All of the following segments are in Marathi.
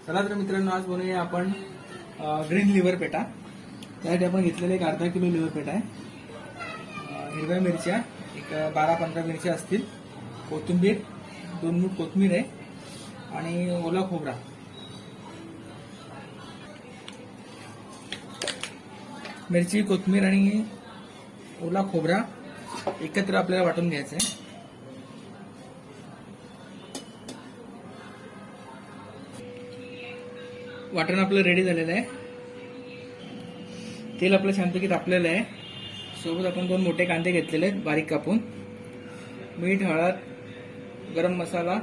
चला तर मित्रांनो, आज बनवूया आपण ग्रीन लिव्हर पेटा। त्यासाठी आपण घेतलेले एक अर्धा किलो लिव्हर पेटा आहे। हिरव्या मिरच्या एक 12-15 मिरच्या असतील, कोथिंबीर 2 मूठ कोथिंबीर आहे आणि ओला खोबरा। मिरची, कोथिंबीर आणि ओला खोबरा एकत्र आपल्याला वाटून घ्यायचं आहे। वाटण आपलं रेडी झालेलं आहे। तेल आपलं छानपैकी तापलेलं आहे। सोबत आपण 2 मोठे कांदे घेतलेले आहेत बारीक कापून, मीठ, हळद, गरम मसाला,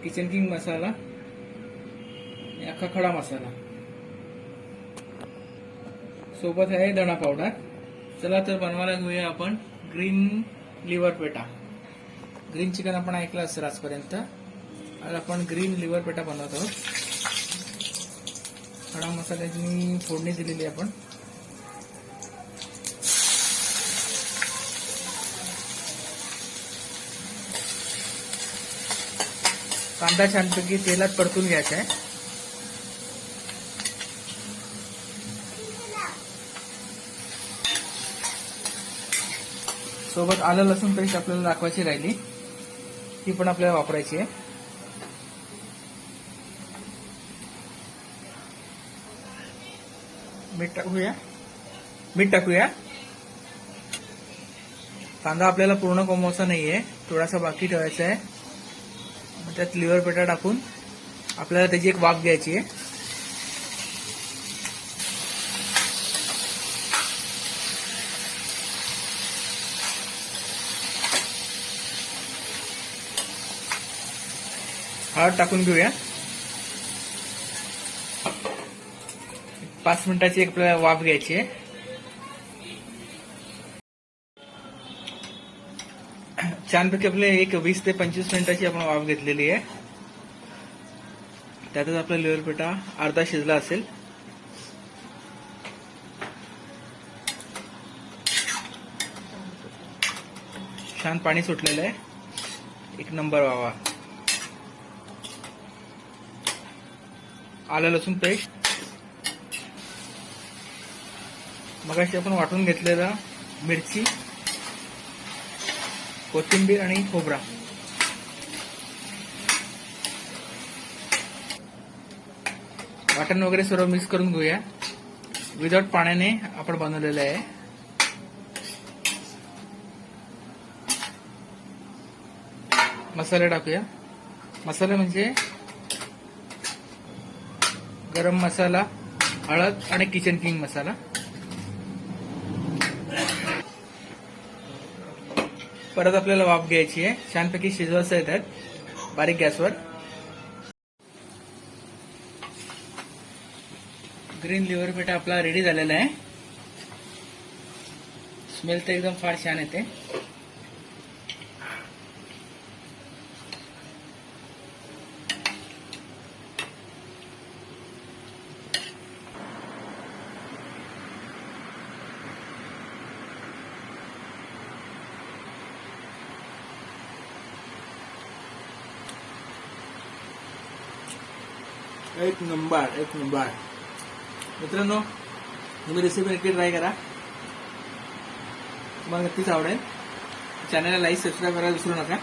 किचन किंग मसाला, अख्खा खडा मसाला, सोबत आहे धणा पावडर। चला तर बनवायला घेऊया आपण ग्रीन लिव्हर पेटा। ग्रीन चिकन आपण ऐकलं असेल आजपर्यंत, आज आपण ग्रीन लिव्हर पेटा बनवत आहोत। खडा मसाल्याची फोडणी दिलेली आपण। कांदा छानपैकी तेलात परतून घ्यायचा आहे। सोबत आलं लसूण पेस्ट आपल्याला दाखवायची राहिली, ती पण आपल्याला वापरायची आहे। मीठ टाकूया। कांदा आपल्याला पूर्ण कोमवायचा नाहीये, थोडासा बाकी ठेवायचा आहे। मग त्यात लिव्हर पेटा टाकून आपल्याला त्याची एक वाफ घ्यायची आहे। हळद टाकून घेऊया। 5 मिनिटाची एक आपल्याला वाफ घ्यायची आहे। छानपैकी आपले एक 20 ते 25 मिनिटाची आपण वाफ घेतलेली आहे। त्यातच आपला लिव्हर पेटा अर्धा शिजला असेल। छान पाणी सुटलेलं आहे, एक नंबर वावा। आलं लसूण पेस्ट, मगाशी आपण वाटून घेतलेला मिरची, कोथिंबीर आणि खोबरा, वाटण वगैरे सर्व मिक्स करून घेऊया। विदाउट पाण्याने आपण बनवलेलं आहे। मसाले टाकूया। मसाले म्हणजे गरम मसाला, हळद आणि किचन किंग मसाला। परत आपल्याला वाफ घ्यायची आहे, छानपैकी शिजवायचं आहे त्यात बारीक गॅसवर। ग्रीन लिव्हर पेटा आपला रेडी झालेला आहे। स्मेल तर एकदम फार छान येते। एक नंबर मित्रांनो, तुम्ही रेसिपी नक्की ट्राय करा, तुम्हाला नक्कीच आवडेल। चॅनलला लाईक, सबस्क्राईब करायला विसरू नका।